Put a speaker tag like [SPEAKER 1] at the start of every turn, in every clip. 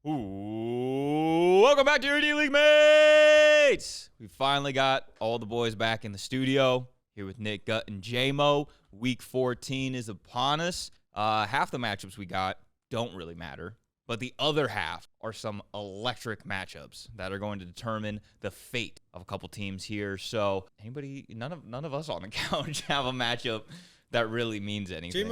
[SPEAKER 1] Ooh, welcome back to your Leaguemates. We finally got all the boys back in the studio here with Nick, Gut, and J-Mo. Week 14 is upon us. Half the matchups we got don't really matter, but the other half are some electric matchups that are going to determine the fate of a couple teams here. So none of us on the couch have a matchup that really means anything.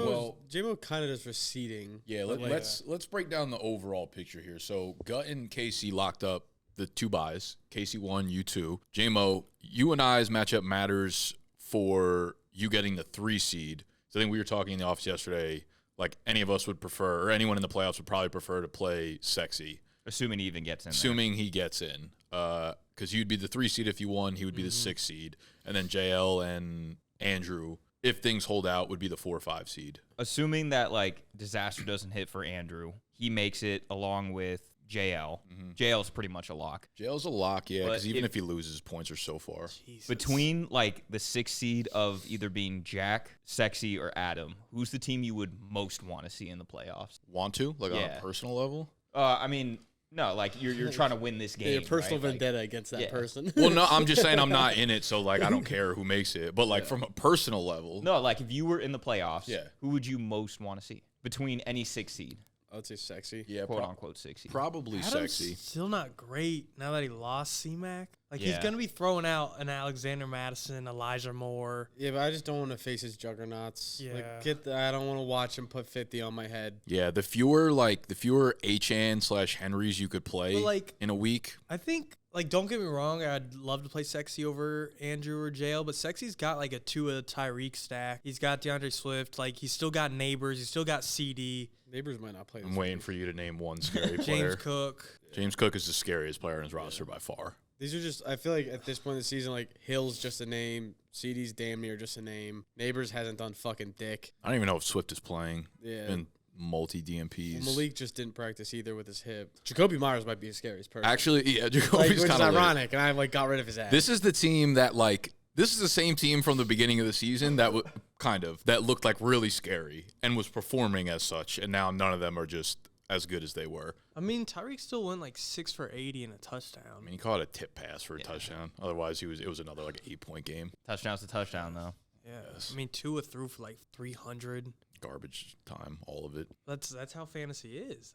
[SPEAKER 2] J-Mo kind of just receding.
[SPEAKER 3] Yeah, let's break down the overall picture here. So Gut and Casey locked up the two buys. Casey 1, you 2. J-Mo, you and I's matchup matters for you getting the 3 seed. So I think we were talking in the office yesterday, like any of us would prefer, or anyone in the playoffs would probably prefer to play Sexy.
[SPEAKER 1] Assuming he even gets in.
[SPEAKER 3] Assuming he gets in. Because you'd be the 3 seed if you won, he would be the 6 seed. And then JL and Andrew, if things hold out, would be the 4 or 5 seed.
[SPEAKER 1] Assuming that, like, disaster doesn't hit for Andrew, he makes it along with JL. JL's pretty much a lock.
[SPEAKER 3] JL's a lock, yeah, because even if he loses, points are so far.
[SPEAKER 1] Jesus. Between, like, the 6 seed of either being Jack, Sexy, or Adam, who's the team you would most want to see in the playoffs?
[SPEAKER 3] Want to? Like, on a personal level?
[SPEAKER 1] I mean, no, like, you're trying to win this game.
[SPEAKER 2] Your personal
[SPEAKER 1] right?
[SPEAKER 2] vendetta against that person.
[SPEAKER 3] Well, no, I'm just saying I'm not in it, so, like, I don't care who makes it. But, like, from a personal level.
[SPEAKER 1] No, like, if you were in the playoffs, who would you most want to see between any 6 seed?
[SPEAKER 2] I would say Sexy.
[SPEAKER 3] Yeah,
[SPEAKER 1] quote-unquote 6 seed.
[SPEAKER 3] Probably
[SPEAKER 4] Adam's
[SPEAKER 3] Sexy.
[SPEAKER 4] Still not great now that he lost C-Mac. Like, he's going to be throwing out an Alexander Madison, Elijah Moore.
[SPEAKER 2] Yeah, but I just don't want to face his juggernauts.
[SPEAKER 4] Yeah.
[SPEAKER 2] Like, I don't want to watch him put 50 on my head.
[SPEAKER 3] Yeah, the fewer Achan/Henrys you could play in a week.
[SPEAKER 4] I think, like, don't get me wrong, I'd love to play Sexy over Andrew or JL, but Sexy's got, like, a Tua Tyreek stack. He's got DeAndre Swift. Like, he's still got Neighbors. He's still got CD.
[SPEAKER 2] Neighbors might not play this
[SPEAKER 3] I'm waiting for you to name one scary player.
[SPEAKER 4] James Cook.
[SPEAKER 3] James Cook is the scariest player in his roster by far.
[SPEAKER 2] These are just, I feel like at this point in the season, like, Hill's just a name. CD's damn near just a name. Neighbors hasn't done fucking dick.
[SPEAKER 3] I don't even know if Swift is playing.
[SPEAKER 2] Yeah.
[SPEAKER 3] And multi-DMPs.
[SPEAKER 2] Well, Malik just didn't practice either with his hip. Jacoby Myers might be the scariest person.
[SPEAKER 3] Actually, yeah, Jacoby's
[SPEAKER 2] which
[SPEAKER 3] kind
[SPEAKER 2] is
[SPEAKER 3] of
[SPEAKER 2] ironic, and I, like, got rid of his ass.
[SPEAKER 3] This is the team that, like, this is the same team from the beginning of the season that that looked like really scary and was performing as such, and now none of them are just as good as they were.
[SPEAKER 4] I mean, Tyreek still went like 6 for 80 and a touchdown.
[SPEAKER 3] I mean, he caught a tip pass for a touchdown. Otherwise, it was another like 8-point game.
[SPEAKER 1] Touchdown's a touchdown, though.
[SPEAKER 4] Yeah. Yes. I mean, Tua threw for like 300.
[SPEAKER 3] Garbage time, all of it.
[SPEAKER 4] That's how fantasy is.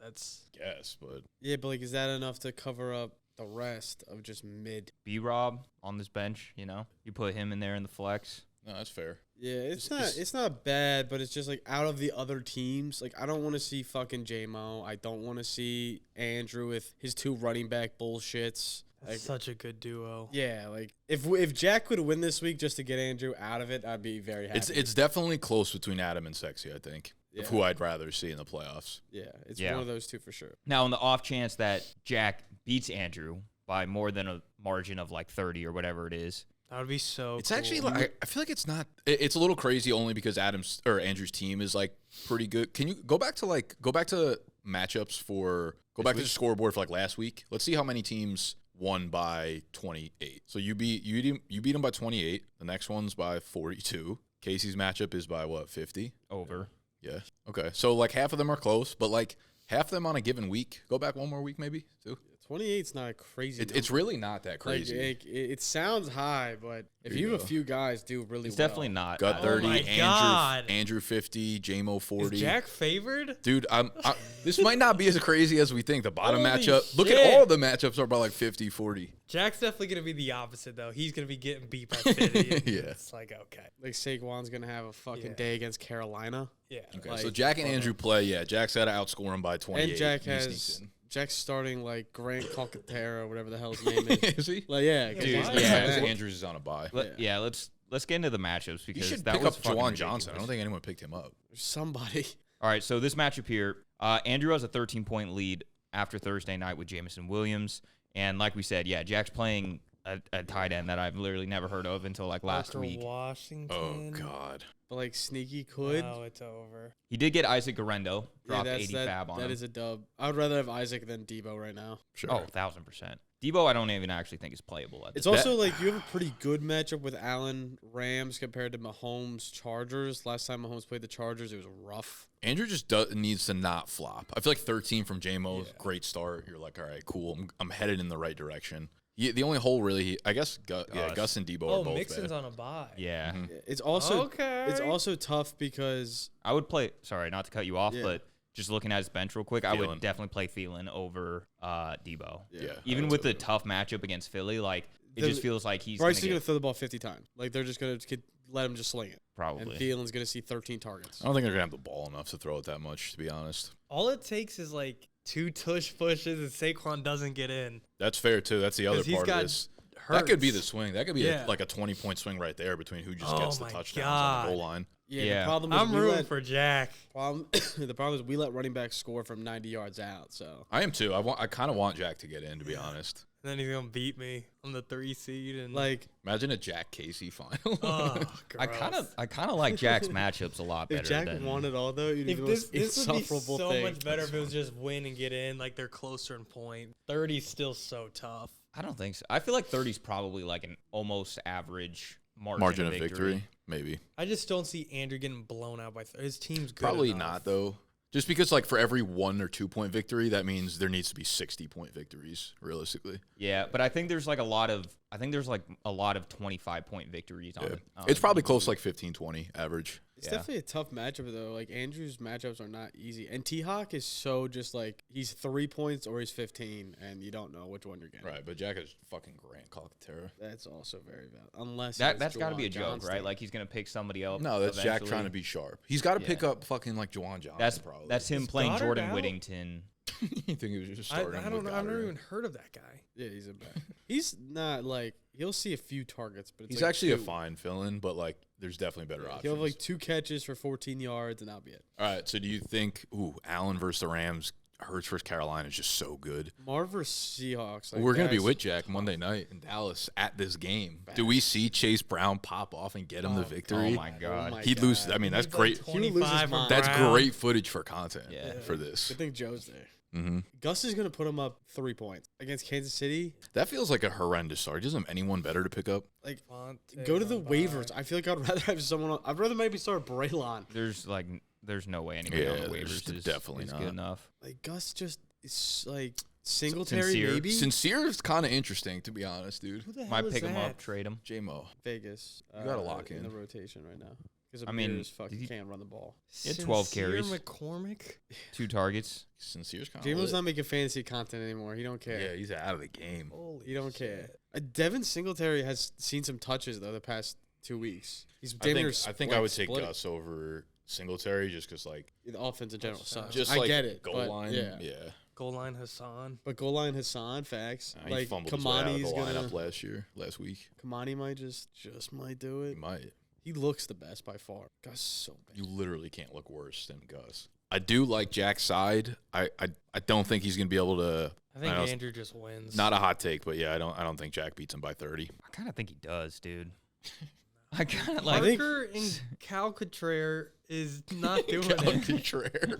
[SPEAKER 3] Yes, but
[SPEAKER 2] yeah, but like, is that enough to cover up the rest of just mid?
[SPEAKER 1] B-Rob on this bench, you put him in there in the flex.
[SPEAKER 3] No, that's fair.
[SPEAKER 2] Yeah, it's not bad, but it's just like out of the other teams, like I don't want to see fucking J-Mo. I don't want to see Andrew with his 2 running back bullshits.
[SPEAKER 4] That's
[SPEAKER 2] like,
[SPEAKER 4] such a good duo.
[SPEAKER 2] Yeah, like if Jack could win this week just to get Andrew out of it, I'd be very happy.
[SPEAKER 3] It's definitely close between Adam and Sexy, I think.
[SPEAKER 2] Yeah.
[SPEAKER 3] Of who I'd rather see in the playoffs.
[SPEAKER 2] Yeah, it's one of those two for sure.
[SPEAKER 1] Now, on the off chance that Jack beats Andrew by more than a margin of like 30 or whatever it is,
[SPEAKER 4] that would be so
[SPEAKER 3] It's
[SPEAKER 4] cool.
[SPEAKER 3] actually like, I feel like it's not. It's a little crazy only because Andrew's team is like pretty good. Can you go back to matchups go back to the scoreboard for like last week? Let's see how many teams won by 28. So you beat them by 28. The next one's by 42. Casey's matchup is by what, 50?
[SPEAKER 1] over.
[SPEAKER 3] Yeah. Okay. So like half of them are close, but like half of them on a given week. Go back one more week maybe too.
[SPEAKER 2] 28's not a crazy.
[SPEAKER 3] It's really not that crazy.
[SPEAKER 2] Like, it sounds high, but if you have a few guys do really
[SPEAKER 1] It's
[SPEAKER 2] well.
[SPEAKER 1] definitely not.
[SPEAKER 3] Got 30,
[SPEAKER 4] my God.
[SPEAKER 3] Andrew 50, J-Mo 40.
[SPEAKER 4] Is Jack favored?
[SPEAKER 3] Dude, this might not be as crazy as we think. The bottom
[SPEAKER 4] Holy
[SPEAKER 3] matchup, look
[SPEAKER 4] shit.
[SPEAKER 3] at all the matchups are about like 50, 40.
[SPEAKER 4] Jack's definitely going to be the opposite, though. He's going to be getting beat by 50. And
[SPEAKER 3] Yeah.
[SPEAKER 4] It's like, okay.
[SPEAKER 2] Like Saquon's gonna have a fucking day against Carolina.
[SPEAKER 4] Yeah.
[SPEAKER 3] Okay,
[SPEAKER 2] Like,
[SPEAKER 3] so Jack and Andrew play. Yeah, Jack's got to outscore him by 28.
[SPEAKER 2] And Jack's starting like Grant Calcaterra, whatever the hell his name is.
[SPEAKER 3] Is he?
[SPEAKER 2] Like, yeah,
[SPEAKER 1] Dude,
[SPEAKER 2] yeah.
[SPEAKER 1] yeah.
[SPEAKER 3] Andrews is on a bye.
[SPEAKER 1] Let's get into the matchups
[SPEAKER 3] You
[SPEAKER 1] because
[SPEAKER 3] should
[SPEAKER 1] that
[SPEAKER 3] pick
[SPEAKER 1] was
[SPEAKER 3] up
[SPEAKER 1] fucking
[SPEAKER 3] Juwan Johnson. I
[SPEAKER 1] ridiculous.
[SPEAKER 3] don't think anyone picked him up.
[SPEAKER 2] Somebody.
[SPEAKER 1] All right, so this matchup here, Andrew has a 13-point lead after Thursday night with Jamison Williams. And like we said, yeah, Jack's playing a tight end that I've literally never heard of until like last
[SPEAKER 4] Parker
[SPEAKER 1] week.
[SPEAKER 4] Washington.
[SPEAKER 3] Oh, God.
[SPEAKER 2] but like sneaky could.
[SPEAKER 4] No, it's over.
[SPEAKER 1] He did get Isaac Garendo, dropped
[SPEAKER 2] that's-
[SPEAKER 1] 80 fab on
[SPEAKER 2] That
[SPEAKER 1] him.
[SPEAKER 2] is a dub. I would rather have Isaac than Debo right now.
[SPEAKER 3] Sure.
[SPEAKER 1] Oh, 1,000%. Debo, I don't even actually think is playable at this
[SPEAKER 2] It's also like you have a pretty good matchup with Allen Rams compared to Mahomes Chargers. Last time Mahomes played the Chargers, it was rough.
[SPEAKER 3] Andrew just needs to not flop. I feel like 13 from J-Mo, great start. You're like, all right, cool. I'm headed in the right direction. The only hole really, I guess, Gus and Debo are both
[SPEAKER 4] Mixon's
[SPEAKER 3] bad.
[SPEAKER 4] on a bye.
[SPEAKER 1] Yeah.
[SPEAKER 2] It's also
[SPEAKER 4] Okay.
[SPEAKER 2] It's also tough because
[SPEAKER 1] I would play, sorry, not to cut you off,
[SPEAKER 2] Yeah.
[SPEAKER 1] but just looking at his bench real quick, I
[SPEAKER 3] Thielen.
[SPEAKER 1] would definitely play Thielen over Debo.
[SPEAKER 3] Yeah.
[SPEAKER 1] Even
[SPEAKER 3] I
[SPEAKER 1] with
[SPEAKER 3] would
[SPEAKER 1] the tough matchup against Philly, like, it
[SPEAKER 2] The-
[SPEAKER 1] just feels like he's
[SPEAKER 2] Bryce is
[SPEAKER 1] going
[SPEAKER 2] going
[SPEAKER 1] to
[SPEAKER 2] to throw the ball 50 times. Like they're just going to let him just sling it.
[SPEAKER 1] probably.
[SPEAKER 2] And Thielen's going to see 13 targets.
[SPEAKER 3] I don't think they're going to have the ball enough to throw it that much, to be honest.
[SPEAKER 4] All it takes is like 2 tush pushes and Saquon doesn't get in.
[SPEAKER 3] That's fair, too. That's the other
[SPEAKER 4] 'Cause he's
[SPEAKER 3] part
[SPEAKER 4] got
[SPEAKER 3] of this. That could be the
[SPEAKER 4] Hurts.
[SPEAKER 3] swing. That could be
[SPEAKER 4] Yeah.
[SPEAKER 3] like a 20-point swing right there between who just
[SPEAKER 4] Oh
[SPEAKER 3] gets the
[SPEAKER 4] my
[SPEAKER 3] touchdowns on the goal
[SPEAKER 4] God.
[SPEAKER 3] line.
[SPEAKER 1] Yeah.
[SPEAKER 2] The problem is
[SPEAKER 4] I'm
[SPEAKER 2] we
[SPEAKER 4] rooting
[SPEAKER 2] let,
[SPEAKER 4] for Jack.
[SPEAKER 2] the problem is we let running backs score from 90 yards out. So
[SPEAKER 3] I am, too. I kind of want Jack to get in, to be honest.
[SPEAKER 4] And then he's gonna beat me on the 3 seed and
[SPEAKER 2] like
[SPEAKER 3] Imagine a Jack Casey final.
[SPEAKER 4] oh,
[SPEAKER 1] I kind of like Jack's matchups a lot better
[SPEAKER 2] if Jack
[SPEAKER 1] than
[SPEAKER 2] won it all though, you'd be
[SPEAKER 4] If
[SPEAKER 2] the
[SPEAKER 4] this
[SPEAKER 2] most
[SPEAKER 4] this would be
[SPEAKER 2] insufferable
[SPEAKER 4] so
[SPEAKER 2] thing.
[SPEAKER 4] much better if it was just win and get in, like they're closer in point. 30's still so tough.
[SPEAKER 1] I don't think so. I feel like 30 is probably like an almost average
[SPEAKER 3] Margin of victory, maybe.
[SPEAKER 4] I just don't see Andrew getting blown out by his team's good
[SPEAKER 3] Probably
[SPEAKER 4] enough.
[SPEAKER 3] not, though. Just because, like, for every 1 or 2 point victory, that means there needs to be 60-point victories, realistically.
[SPEAKER 1] Yeah, but I think there's like a lot of 25-point victories on
[SPEAKER 3] Yeah.
[SPEAKER 1] it.
[SPEAKER 3] It's probably close to like 15-20 average.
[SPEAKER 2] It's
[SPEAKER 1] Yeah.
[SPEAKER 2] definitely a tough matchup though. Like Andrew's matchups are not easy, and T Hawk is so just like he's 3 points or he's 15, and you don't know which one you're getting.
[SPEAKER 3] Right, but Jack is fucking Grant Calcaterra.
[SPEAKER 2] That's also very valid. Unless he has
[SPEAKER 1] that's got to be a
[SPEAKER 2] Juwan
[SPEAKER 1] joke,
[SPEAKER 2] Johnston.
[SPEAKER 1] right? Like he's gonna pick somebody else.
[SPEAKER 3] No, that's Jack
[SPEAKER 1] eventually.
[SPEAKER 3] trying to be sharp. He's got to pick
[SPEAKER 1] Yeah.
[SPEAKER 3] up fucking like Juwan Johnson, probably.
[SPEAKER 1] That's him
[SPEAKER 4] Is
[SPEAKER 1] playing
[SPEAKER 4] Goddard
[SPEAKER 1] Jordan
[SPEAKER 4] out?
[SPEAKER 1] Whittington.
[SPEAKER 3] You think he was just
[SPEAKER 4] I
[SPEAKER 3] starting him
[SPEAKER 4] don't
[SPEAKER 3] with
[SPEAKER 4] know. I've never
[SPEAKER 3] Goddard?
[SPEAKER 4] even heard of that guy.
[SPEAKER 2] Yeah, he's a bad. He's not like he'll see a few targets, but it's
[SPEAKER 3] He's
[SPEAKER 2] like
[SPEAKER 3] actually a
[SPEAKER 2] two.
[SPEAKER 3] fine fill-in, but like there's definitely better options.
[SPEAKER 2] He'll have like 2 catches for 14 yards, and that'll be it.
[SPEAKER 3] All right, so do you think Allen versus the Rams, Hurts versus Carolina is just so good?
[SPEAKER 2] Marv versus Seahawks. Like
[SPEAKER 3] We're going to be
[SPEAKER 2] that's-
[SPEAKER 3] with Jack Monday night in Dallas at this game. Do we see Chase Brown pop off and get him the victory?
[SPEAKER 1] Oh my god.
[SPEAKER 2] my
[SPEAKER 3] He'd lose.
[SPEAKER 2] God.
[SPEAKER 3] I mean, that's
[SPEAKER 4] He's
[SPEAKER 3] great.
[SPEAKER 4] Like
[SPEAKER 2] He would lose his
[SPEAKER 4] 25 for
[SPEAKER 2] mind.
[SPEAKER 3] That's
[SPEAKER 4] Brown.
[SPEAKER 3] great footage for content
[SPEAKER 1] Yeah.
[SPEAKER 3] for this.
[SPEAKER 2] Good thing Joe's there.
[SPEAKER 3] hmm
[SPEAKER 2] Gus is gonna put him up 3 points against Kansas City.
[SPEAKER 3] That feels like a horrendous start. Doesn't have anyone better to pick up?
[SPEAKER 2] Like,
[SPEAKER 4] Vontae
[SPEAKER 2] go to the
[SPEAKER 4] on bye.
[SPEAKER 2] waivers. I feel like I'd rather have someone. I'd rather maybe start Braylon.
[SPEAKER 1] There's no way anybody on
[SPEAKER 3] Yeah,
[SPEAKER 1] the
[SPEAKER 3] there's
[SPEAKER 1] waivers is
[SPEAKER 3] definitely
[SPEAKER 1] is
[SPEAKER 3] not.
[SPEAKER 1] good enough.
[SPEAKER 2] Like Gus just is like Singletary
[SPEAKER 1] Sincere.
[SPEAKER 2] maybe.
[SPEAKER 3] Sincere is kind of interesting, to be honest, dude.
[SPEAKER 4] Who the hell
[SPEAKER 1] Might
[SPEAKER 4] is
[SPEAKER 1] pick him
[SPEAKER 4] that?
[SPEAKER 1] up, trade him.
[SPEAKER 3] J-Mo.
[SPEAKER 2] Vegas.
[SPEAKER 3] You gotta lock
[SPEAKER 2] in
[SPEAKER 3] in.
[SPEAKER 2] the rotation right now because
[SPEAKER 1] I mean,
[SPEAKER 2] fucking
[SPEAKER 1] did he-
[SPEAKER 2] can't run the ball.
[SPEAKER 1] He had 12
[SPEAKER 4] Sincere
[SPEAKER 1] carries.
[SPEAKER 4] McCormick.
[SPEAKER 1] 2 targets.
[SPEAKER 3] Sincere's kind
[SPEAKER 2] Jamo's
[SPEAKER 3] of
[SPEAKER 2] not making fantasy content anymore. He don't care.
[SPEAKER 3] Yeah, he's out of the game.
[SPEAKER 4] Holy
[SPEAKER 2] He don't
[SPEAKER 4] shit.
[SPEAKER 2] care. Devin Singletary has seen some touches though the past 2 weeks. He's
[SPEAKER 3] I
[SPEAKER 2] damn
[SPEAKER 3] think,
[SPEAKER 2] near
[SPEAKER 3] I think I would take Gus over Singletary just because, like,
[SPEAKER 2] The offense in general
[SPEAKER 4] That's
[SPEAKER 2] sucks.
[SPEAKER 3] just
[SPEAKER 2] I
[SPEAKER 3] like
[SPEAKER 2] get it.
[SPEAKER 3] goal
[SPEAKER 2] but
[SPEAKER 3] line.
[SPEAKER 2] Yeah.
[SPEAKER 4] Goal line Hassan.
[SPEAKER 2] But goal line Hassan, facts.
[SPEAKER 3] He
[SPEAKER 2] like
[SPEAKER 3] fumbled his way out of the
[SPEAKER 2] Kamani's
[SPEAKER 3] lineup
[SPEAKER 2] gonna.
[SPEAKER 3] last week.
[SPEAKER 2] Kamani might just might do
[SPEAKER 3] He
[SPEAKER 2] it.
[SPEAKER 3] might.
[SPEAKER 2] He looks the best by far. Gus is so bad.
[SPEAKER 3] You literally can't look worse than Gus. I do like Jack's side. I don't think he's gonna be able to.
[SPEAKER 4] I think
[SPEAKER 3] know,
[SPEAKER 4] Andrew just wins.
[SPEAKER 3] Not a hot take, but yeah, I don't think Jack beats him by 30.
[SPEAKER 1] I kind of think he does, dude. I kind of like.
[SPEAKER 4] Parker and Calcaterra is not doing it.
[SPEAKER 3] Calcaterra.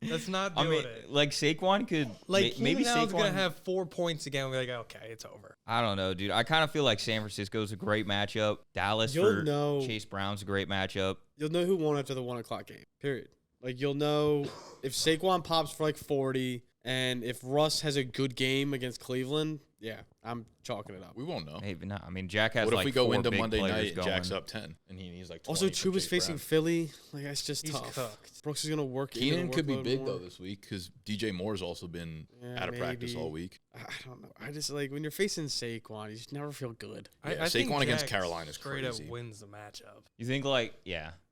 [SPEAKER 4] That's not
[SPEAKER 1] I
[SPEAKER 4] doing
[SPEAKER 1] mean,
[SPEAKER 4] it.
[SPEAKER 1] like Saquon could
[SPEAKER 4] Like
[SPEAKER 1] maybe
[SPEAKER 4] Keenan Allen's
[SPEAKER 1] Saquon.
[SPEAKER 4] gonna have 4 points again. We're like, okay, it's over.
[SPEAKER 1] I don't know, dude. I kind of feel like San Francisco's a great matchup. Dallas
[SPEAKER 2] You'll
[SPEAKER 1] for
[SPEAKER 2] know-
[SPEAKER 1] Chase Brown's a great matchup.
[SPEAKER 2] You'll know who won after the 1 o'clock game. Period. Like you'll know if Saquon pops for like 40, and if Russ has a good game against Cleveland. Yeah, I'm chalking it up.
[SPEAKER 3] We won't know.
[SPEAKER 1] Maybe not. I mean, Jack has
[SPEAKER 3] What if
[SPEAKER 1] like
[SPEAKER 3] we go
[SPEAKER 1] 4
[SPEAKER 3] into
[SPEAKER 1] big
[SPEAKER 3] Monday
[SPEAKER 1] players
[SPEAKER 3] night and
[SPEAKER 1] going.
[SPEAKER 3] Jack's up 10 and he's like 20
[SPEAKER 2] Also,
[SPEAKER 3] from
[SPEAKER 2] Chuba's
[SPEAKER 3] Chase
[SPEAKER 2] facing
[SPEAKER 3] Brown?
[SPEAKER 2] Philly. Like that's just
[SPEAKER 4] He's
[SPEAKER 2] tough.
[SPEAKER 4] cooked.
[SPEAKER 2] Brooks is gonna work. into the
[SPEAKER 3] Keenan could be
[SPEAKER 2] workload
[SPEAKER 3] big
[SPEAKER 2] more.
[SPEAKER 3] though this week because DJ Moore's also been
[SPEAKER 2] Yeah,
[SPEAKER 3] out of practice
[SPEAKER 2] maybe.
[SPEAKER 3] all week.
[SPEAKER 2] I don't know. I just like when you're facing Saquon, you just never feel good.
[SPEAKER 3] Yeah,
[SPEAKER 4] I think
[SPEAKER 3] Saquon against
[SPEAKER 4] Jack
[SPEAKER 3] Carolina is
[SPEAKER 4] straight
[SPEAKER 3] crazy.
[SPEAKER 4] up wins the matchup.
[SPEAKER 1] You think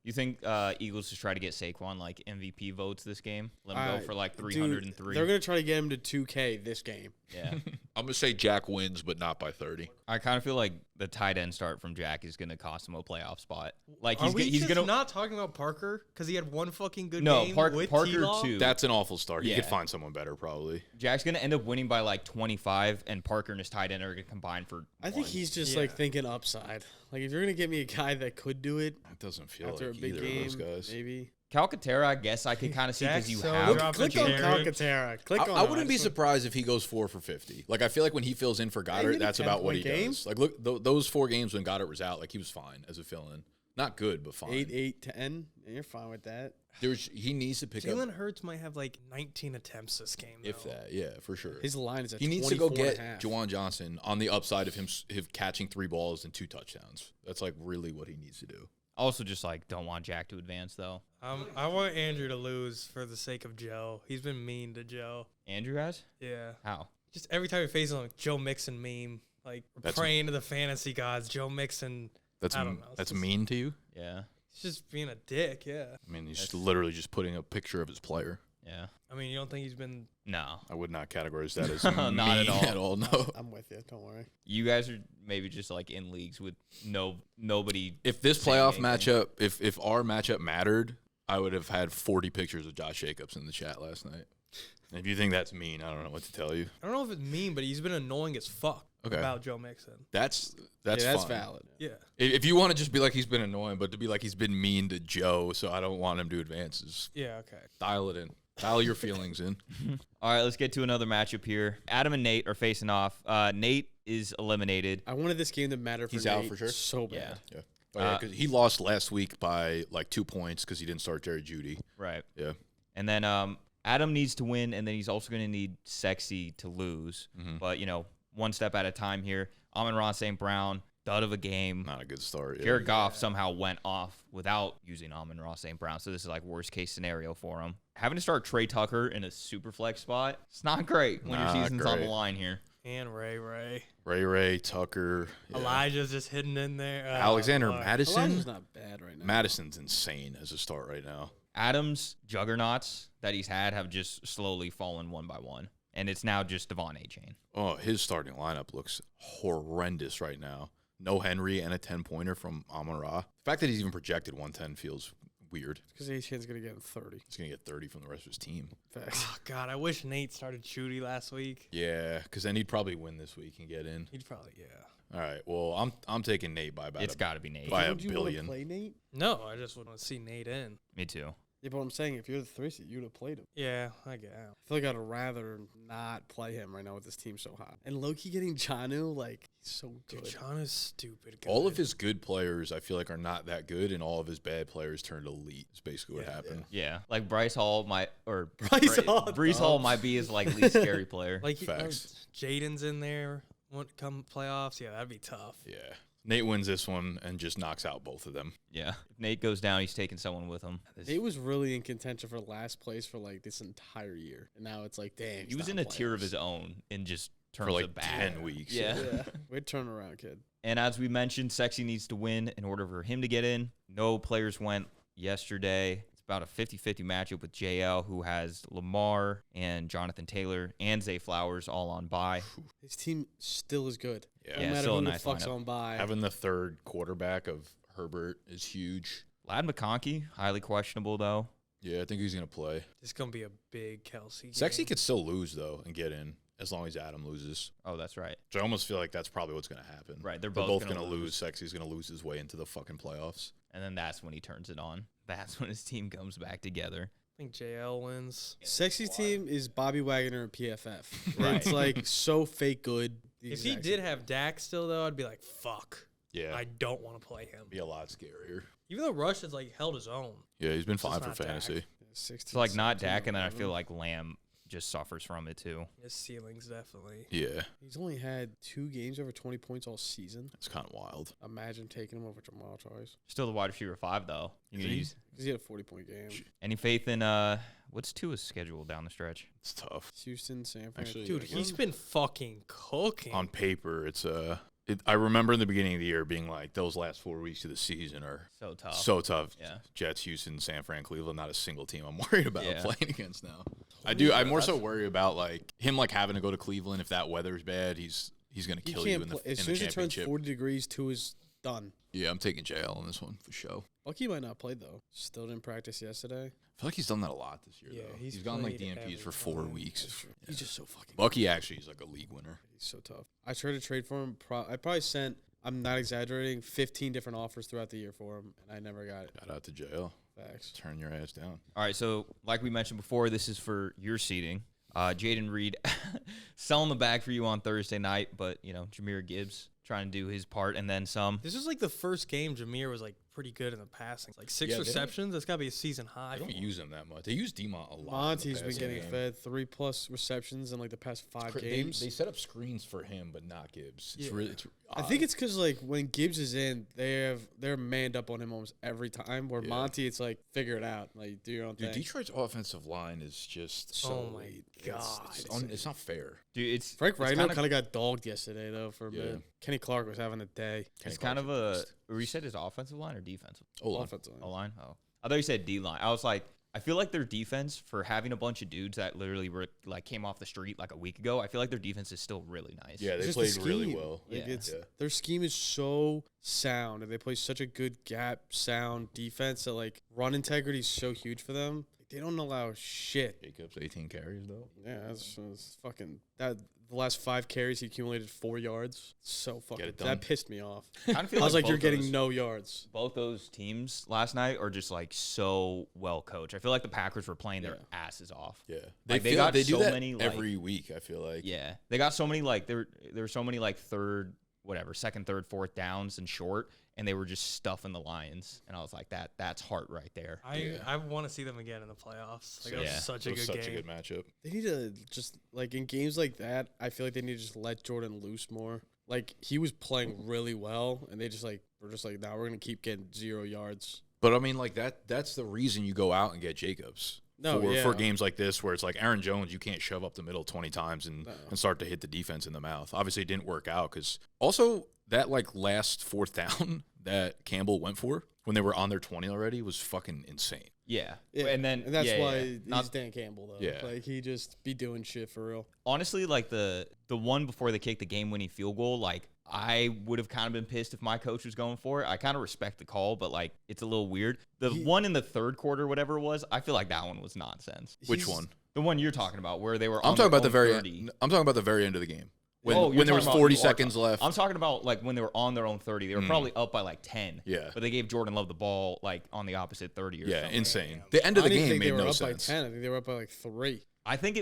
[SPEAKER 1] you think Eagles just try to get Saquon like MVP votes this game? Let him go for like 303.
[SPEAKER 2] Dude, they're gonna try to get him to 2K this game.
[SPEAKER 1] Yeah.
[SPEAKER 3] I'm gonna say Jack wins. wins, but not by 30.
[SPEAKER 1] I kind of feel like the tight end start from Jack is going to cost him a playoff spot. Like
[SPEAKER 4] Are we
[SPEAKER 1] he's
[SPEAKER 4] just
[SPEAKER 1] going to
[SPEAKER 4] not talking about Parker because he had one fucking good
[SPEAKER 1] no
[SPEAKER 4] game
[SPEAKER 1] Parker
[SPEAKER 4] with T-Law?
[SPEAKER 1] too.
[SPEAKER 3] That's an awful start. He
[SPEAKER 1] Yeah.
[SPEAKER 3] could find someone better probably.
[SPEAKER 1] Jack's going to end up winning by like 25, and Parker and his tight end are going to combine for.
[SPEAKER 2] I think
[SPEAKER 1] one.
[SPEAKER 2] he's just
[SPEAKER 4] Yeah.
[SPEAKER 2] like thinking upside. Like if you're gonna get me a guy that could do it
[SPEAKER 3] It doesn't feel
[SPEAKER 2] after
[SPEAKER 3] like
[SPEAKER 2] a big
[SPEAKER 3] either
[SPEAKER 2] game,
[SPEAKER 3] of those guys.
[SPEAKER 2] maybe.
[SPEAKER 1] Calcaterra, I guess I could kind of see because you
[SPEAKER 4] Jack's so
[SPEAKER 1] have.
[SPEAKER 4] drop-
[SPEAKER 2] Click on
[SPEAKER 4] Jared.
[SPEAKER 2] Calcaterra. Click on.
[SPEAKER 3] I
[SPEAKER 2] him.
[SPEAKER 3] wouldn't be
[SPEAKER 2] just want-
[SPEAKER 3] surprised if he goes 4 for 50. Like I feel like when he fills in for Goddard,
[SPEAKER 2] had a
[SPEAKER 3] that's about what he
[SPEAKER 2] 10-point game.
[SPEAKER 3] does. Like look, those 4 games when Goddard was out, like he was fine as a fill-in. Not good, but fine.
[SPEAKER 2] 8, 10. And you're fine with that.
[SPEAKER 3] He needs to pick up
[SPEAKER 4] Jalen Hurts might have like 19 attempts this game.
[SPEAKER 3] if
[SPEAKER 4] though.
[SPEAKER 3] that, yeah, for sure.
[SPEAKER 2] His line is at
[SPEAKER 3] He needs to go
[SPEAKER 2] 24
[SPEAKER 3] get
[SPEAKER 2] and a half.
[SPEAKER 3] Juwan Johnson on the upside of him catching 3 balls and 2 touchdowns. That's like really what he needs to do.
[SPEAKER 1] Also, just like don't want Jack to advance though.
[SPEAKER 4] I want Andrew to lose for the sake of Joe. He's been mean to Joe.
[SPEAKER 1] Andrew has
[SPEAKER 4] Yeah.
[SPEAKER 1] how?
[SPEAKER 4] Just every time he faces him, like Joe Mixon meme. Like
[SPEAKER 3] That's-
[SPEAKER 4] praying to the fantasy gods. Joe Mixon.
[SPEAKER 3] That's
[SPEAKER 4] I don't know. It's
[SPEAKER 3] that's
[SPEAKER 4] just-
[SPEAKER 3] mean to you.
[SPEAKER 1] Yeah,
[SPEAKER 4] He's just being a dick. Yeah.
[SPEAKER 3] I mean, he's just literally just putting a picture of his player.
[SPEAKER 1] yeah.
[SPEAKER 4] I mean, you don't think he's been?
[SPEAKER 1] No,
[SPEAKER 3] I would not categorize that as
[SPEAKER 1] Not
[SPEAKER 3] mean
[SPEAKER 1] at all.
[SPEAKER 3] At all. No.
[SPEAKER 2] I'm with you. Don't worry.
[SPEAKER 1] you guys are maybe just like in leagues with nobody.
[SPEAKER 3] If this
[SPEAKER 1] saying
[SPEAKER 3] playoff
[SPEAKER 1] anything.
[SPEAKER 3] matchup, if our matchup mattered, I would have had 40 pictures of Josh Jacobs in the chat last night. And if you think that's mean, I don't know what to tell you.
[SPEAKER 4] I don't know if it's mean, but he's been annoying as fuck
[SPEAKER 3] Okay.
[SPEAKER 4] about Joe Mixon.
[SPEAKER 3] That's
[SPEAKER 2] That's
[SPEAKER 3] fine.
[SPEAKER 2] valid.
[SPEAKER 4] Yeah.
[SPEAKER 3] If you want to just be like he's been annoying, but to be like he's been mean to Joe, so I don't want him to advance, is
[SPEAKER 4] Yeah. Okay.
[SPEAKER 3] dial it in. Dial your feelings in.
[SPEAKER 1] All right, let's get to another matchup here. Adam and Nate are facing off. Nate is eliminated.
[SPEAKER 2] I wanted this game to matter for
[SPEAKER 3] He's
[SPEAKER 2] Nate
[SPEAKER 3] out for sure?
[SPEAKER 2] so bad.
[SPEAKER 1] Yeah.
[SPEAKER 3] Yeah. Oh, yeah, 'cause he lost last week by like 2 points because he didn't start Jerry Jeudy.
[SPEAKER 1] Right.
[SPEAKER 3] Yeah.
[SPEAKER 1] And then Adam needs to win, and then he's also going to need Sexy to lose.
[SPEAKER 3] Mhm.
[SPEAKER 1] But, one step at a time here. Amon-Ra St. Brown, dud of a game.
[SPEAKER 3] Not a good start. Yeah.
[SPEAKER 1] Jared Goff somehow went off without using Amon-Ra St. Brown, so this is like worst case scenario for him. Having to start Trey Tucker in a super flex spot, it's not great when your
[SPEAKER 3] Not
[SPEAKER 1] season's on the
[SPEAKER 3] great.
[SPEAKER 1] line here.
[SPEAKER 4] And Ray.
[SPEAKER 3] Ray, Tucker. Yeah.
[SPEAKER 4] Elijah's just hidden in there. Oh,
[SPEAKER 3] Alexander
[SPEAKER 4] Lord.
[SPEAKER 3] Madison.
[SPEAKER 2] Elijah's not bad right now.
[SPEAKER 3] Madison's insane as a start right now.
[SPEAKER 1] Adams' juggernauts that he's had have just slowly fallen one by one, and it's now just Devon A-Chain.
[SPEAKER 3] Oh, his starting lineup looks horrendous right now. No Henry and a 10-pointer from Amon-Ra. The fact that he's even projected 110 feels weird.
[SPEAKER 2] Because A-Chain's going to get 30.
[SPEAKER 3] He's going to get 30 from the rest of his team.
[SPEAKER 2] Facts.
[SPEAKER 4] Oh, God, I wish Nate started Chudy last week.
[SPEAKER 3] Yeah, because then he'd probably win this week and get in.
[SPEAKER 4] He'd probably, yeah.
[SPEAKER 3] All right, well, I'm taking Nate by about
[SPEAKER 1] It's got to be Nate.
[SPEAKER 3] by a
[SPEAKER 2] Would you want to
[SPEAKER 3] billion.
[SPEAKER 2] play Nate?
[SPEAKER 4] No, I just want to see Nate in.
[SPEAKER 1] Me too.
[SPEAKER 2] Yeah, but I'm saying if you're the 3 seed, you'd have played him.
[SPEAKER 4] Yeah, I get out.
[SPEAKER 2] I feel like I'd rather not play him right now with this team so hot. And Loki getting Janu, like, he's so good.
[SPEAKER 4] Dude, John is stupid good.
[SPEAKER 3] All of his good players, I feel like, are not that good, and all of his bad players turned elite. Is basically what happened.
[SPEAKER 1] Yeah, like Bryce Hall might, or
[SPEAKER 2] Bryce Hall,
[SPEAKER 1] Brees Hall might be his like least scary player.
[SPEAKER 4] Like,
[SPEAKER 3] Facts.
[SPEAKER 4] Jaden's in there. Won't come playoffs. Yeah, that'd be tough.
[SPEAKER 3] Yeah. Nate wins this one and just knocks out both of them.
[SPEAKER 1] Yeah, if Nate goes down, he's taking someone with him.
[SPEAKER 2] Nate was really in contention for last place for, like, this entire year. And now it's like, dang.
[SPEAKER 1] He was in a tier of his own in just terms
[SPEAKER 3] For like
[SPEAKER 1] of bad.
[SPEAKER 3] 10 weeks.
[SPEAKER 1] Yeah.
[SPEAKER 2] Yeah. We'd turn around, kid.
[SPEAKER 1] And as we mentioned, Sexy needs to win in order for him to get in. No players went yesterday. It's about a 50-50 matchup with JL, who has Lamar and Jonathan Taylor and Zay Flowers all on bye.
[SPEAKER 2] His team still is good.
[SPEAKER 3] Yeah.
[SPEAKER 2] No
[SPEAKER 1] Yeah,
[SPEAKER 2] matter
[SPEAKER 1] still a
[SPEAKER 2] who
[SPEAKER 1] nice
[SPEAKER 2] the fuck's
[SPEAKER 1] lineup.
[SPEAKER 2] on by.
[SPEAKER 3] Having the third quarterback of Herbert is huge.
[SPEAKER 1] Lad McConkey, highly questionable though.
[SPEAKER 3] Yeah, I think he's going to play.
[SPEAKER 4] It's gonna be a big Kelsey.
[SPEAKER 3] Sexy
[SPEAKER 4] game.
[SPEAKER 3] could still lose, though, and get in as long as Adam loses.
[SPEAKER 1] Oh, that's right.
[SPEAKER 3] So I almost feel like that's probably what's going to happen.
[SPEAKER 1] Right, they're
[SPEAKER 3] They're
[SPEAKER 1] both
[SPEAKER 3] both
[SPEAKER 1] gonna
[SPEAKER 3] going to lose.
[SPEAKER 1] lose.
[SPEAKER 3] Sexy's going to lose his way into the fucking playoffs.
[SPEAKER 1] And then that's when he turns it on. That's when his team comes back together.
[SPEAKER 4] I think JL wins.
[SPEAKER 2] Sexy team is Bobby Wagner and PFF.
[SPEAKER 1] Right.
[SPEAKER 2] It's like so fake good. The
[SPEAKER 4] If he
[SPEAKER 2] exact
[SPEAKER 4] did
[SPEAKER 2] same.
[SPEAKER 4] have Dak still though, I'd be like, fuck.
[SPEAKER 3] Yeah.
[SPEAKER 4] I don't want to play him.
[SPEAKER 3] Be a lot scarier.
[SPEAKER 4] Even though Rush has like held his own.
[SPEAKER 3] Yeah, he's been
[SPEAKER 4] It's just
[SPEAKER 3] fine for
[SPEAKER 4] not Dak.
[SPEAKER 3] fantasy.
[SPEAKER 2] Yeah, 16,
[SPEAKER 1] So like not
[SPEAKER 2] 17,
[SPEAKER 1] Dak, and then I
[SPEAKER 2] 11.
[SPEAKER 1] feel like Lamb just suffers from it too.
[SPEAKER 4] His ceiling's definitely.
[SPEAKER 3] Yeah,
[SPEAKER 2] He's only had 2 games over 20 points all season.
[SPEAKER 3] it's kind of wild.
[SPEAKER 2] Imagine taking him over Jamal Charles.
[SPEAKER 1] Still the wide receiver 5 though. You
[SPEAKER 3] Is
[SPEAKER 1] need
[SPEAKER 3] he?
[SPEAKER 1] to use-
[SPEAKER 2] Because he had a 40-point game.
[SPEAKER 1] any faith in what's Tua's schedule down the stretch?
[SPEAKER 3] It's tough.
[SPEAKER 2] Houston, San Fran.
[SPEAKER 3] Actually,
[SPEAKER 4] Dude,
[SPEAKER 3] Yeah,
[SPEAKER 4] he's been fucking cooking.
[SPEAKER 3] On paper, it's I remember in the beginning of the year being like, those last 4 weeks of the season are
[SPEAKER 1] So tough.
[SPEAKER 3] so tough.
[SPEAKER 1] Yeah.
[SPEAKER 3] Jets, Houston, San Fran, Cleveland, not a single team I'm worried about
[SPEAKER 1] Yeah.
[SPEAKER 3] playing against now. I more so worry about like him like having to go to Cleveland if that weather's bad. He's he's gonna
[SPEAKER 2] He
[SPEAKER 3] kill
[SPEAKER 2] can't
[SPEAKER 3] you in the
[SPEAKER 2] play. As
[SPEAKER 3] in
[SPEAKER 2] soon
[SPEAKER 3] the
[SPEAKER 2] as it turns
[SPEAKER 3] championship.
[SPEAKER 2] 40 degrees, 2 is done.
[SPEAKER 3] Yeah, I'm taking JL on this one for sure.
[SPEAKER 2] Bucky might not play, though. Still didn't practice yesterday.
[SPEAKER 3] I feel like he's done that a lot this year.
[SPEAKER 4] Yeah,
[SPEAKER 3] though.
[SPEAKER 4] he's
[SPEAKER 3] gone like
[SPEAKER 4] played
[SPEAKER 3] DMPs
[SPEAKER 4] every
[SPEAKER 3] for 4
[SPEAKER 4] time.
[SPEAKER 3] weeks.
[SPEAKER 2] He's just so fucking
[SPEAKER 3] Bucky actually is like a league winner.
[SPEAKER 2] He's so tough. I tried to trade for him. I probably sent, I'm not exaggerating, 15 different offers throughout the year for him, and I never got it.
[SPEAKER 3] Shout out to JL.
[SPEAKER 2] Facts.
[SPEAKER 3] Turn your ass down.
[SPEAKER 1] All right, so like we mentioned before, this is for your seeding. Jaden Reed selling the bag for you on Thursday night, but, Jahmyr Gibbs trying to do his part and then some.
[SPEAKER 4] This was like the first game Jahmyr was like pretty good in the passing. Like 6
[SPEAKER 3] Yeah, they don't-
[SPEAKER 4] receptions. That's got to be a season high.
[SPEAKER 3] I don't use him that much. They use D-Mont a lot. in the
[SPEAKER 2] Monty's been
[SPEAKER 3] passing
[SPEAKER 2] getting
[SPEAKER 3] game.
[SPEAKER 2] fed 3+ receptions in like the past 5 games.
[SPEAKER 3] They set up screens for him, but not Gibbs. It's
[SPEAKER 4] Yeah.
[SPEAKER 3] really. It's
[SPEAKER 2] I think it's because like when Gibbs is in, they're manned up on him almost every time. Where
[SPEAKER 3] Yeah.
[SPEAKER 2] Monty, it's like figure it out, like do your own
[SPEAKER 3] dude.
[SPEAKER 2] thing.
[SPEAKER 3] Detroit's offensive line is just so.
[SPEAKER 4] Oh my
[SPEAKER 3] elite.
[SPEAKER 4] God.
[SPEAKER 3] It's not fair.
[SPEAKER 1] Dude, it's
[SPEAKER 2] Frank
[SPEAKER 1] it's
[SPEAKER 2] Ragnow
[SPEAKER 1] kinda-
[SPEAKER 2] kind of got dogged yesterday though for a
[SPEAKER 3] Yeah.
[SPEAKER 2] bit. Kenny Clark was having a day.
[SPEAKER 1] It's kind of a. Were you said his offensive line or defensive?
[SPEAKER 2] Offensive line.
[SPEAKER 1] O line. Oh, I thought you said D line. I was like, I feel like their defense for having a bunch of dudes that literally were like came off the street like a week ago. I feel like their defense is still really nice.
[SPEAKER 3] Yeah,
[SPEAKER 2] It's
[SPEAKER 3] they
[SPEAKER 2] just the
[SPEAKER 3] played really
[SPEAKER 2] scheme.
[SPEAKER 3] well.
[SPEAKER 2] Like,
[SPEAKER 1] Yeah.
[SPEAKER 2] it's,
[SPEAKER 3] Yeah.
[SPEAKER 2] Their scheme is so sound, and they play such a good gap sound defense that like run integrity is so huge for them. They don't allow shit.
[SPEAKER 3] Jacobs 18 carries though.
[SPEAKER 2] Yeah, that's fucking that. The last 5 carries, he accumulated 4 yards. So fucking
[SPEAKER 3] it done.
[SPEAKER 2] that pissed me off.
[SPEAKER 1] I kind of feel
[SPEAKER 2] I was like,
[SPEAKER 1] both
[SPEAKER 2] you're getting
[SPEAKER 1] those-
[SPEAKER 2] no yards.
[SPEAKER 1] Both those teams last night are just like so well coached. I feel like the Packers were playing their
[SPEAKER 2] Yeah.
[SPEAKER 1] asses off.
[SPEAKER 3] Yeah,
[SPEAKER 1] Like, they got
[SPEAKER 3] do
[SPEAKER 1] so
[SPEAKER 3] that
[SPEAKER 1] many, like-
[SPEAKER 3] every week. I feel like.
[SPEAKER 1] Yeah, they got so many like there were so many like second, third, fourth downs and short, and they were just stuffing the Lions. And I was like, that's heart right there.
[SPEAKER 4] I want to see them again in the playoffs. Like, it
[SPEAKER 1] Yeah.
[SPEAKER 4] was such
[SPEAKER 3] It
[SPEAKER 4] a
[SPEAKER 3] was
[SPEAKER 4] good
[SPEAKER 3] such
[SPEAKER 4] game.
[SPEAKER 3] a good matchup.
[SPEAKER 2] They need to just like in games like that. I feel like they need to just let Jordan loose more. Like he was playing really well, and they just like were just like, nah, we're gonna keep getting 0 yards.
[SPEAKER 3] But I mean, like that's the reason you go out and get Jacobs.
[SPEAKER 2] No,
[SPEAKER 3] for,
[SPEAKER 2] yeah.
[SPEAKER 3] for games like this where it's like Aaron Jones, you can't shove up the middle 20 times and start to hit the defense in the mouth. Obviously, it didn't work out because also that like last 4th down that Campbell went for when they were on their 20 already was fucking insane.
[SPEAKER 1] Yeah,
[SPEAKER 2] Yeah,
[SPEAKER 1] and then
[SPEAKER 2] that's
[SPEAKER 1] yeah,
[SPEAKER 2] why
[SPEAKER 1] yeah.
[SPEAKER 2] he's
[SPEAKER 1] Not,
[SPEAKER 2] Dan Campbell though.
[SPEAKER 3] Yeah.
[SPEAKER 2] Like he just be doing shit for real.
[SPEAKER 1] honestly, like the one before they kicked the game-winning field goal, like I would have kind of been pissed if my coach was going for it. I kind of respect the call, but like it's a little weird. The one in the third quarter, whatever it was, I feel like that one was nonsense.
[SPEAKER 3] Which
[SPEAKER 2] He's-
[SPEAKER 3] one?
[SPEAKER 1] The one you're talking about, where they were.
[SPEAKER 3] I'm
[SPEAKER 1] on
[SPEAKER 3] talking
[SPEAKER 1] their
[SPEAKER 3] about the
[SPEAKER 1] own
[SPEAKER 3] very
[SPEAKER 1] 30.
[SPEAKER 3] I'm talking about the very end of the game. When,
[SPEAKER 1] Oh, you're
[SPEAKER 3] when there was
[SPEAKER 1] talking about
[SPEAKER 3] 40
[SPEAKER 1] you are
[SPEAKER 3] seconds
[SPEAKER 1] talking-
[SPEAKER 3] left.
[SPEAKER 1] I'm talking about like when they were on their own 30. They were probably up by like 10.
[SPEAKER 3] Yeah.
[SPEAKER 1] But they gave Jordan Love the ball like on the opposite 30 or
[SPEAKER 3] Yeah,
[SPEAKER 1] something.
[SPEAKER 3] insane. The end of the
[SPEAKER 2] I didn't
[SPEAKER 3] game
[SPEAKER 2] think they
[SPEAKER 3] made
[SPEAKER 2] were
[SPEAKER 3] no
[SPEAKER 2] up
[SPEAKER 3] sense.
[SPEAKER 2] by 10. I think they were up by like 3.
[SPEAKER 1] I think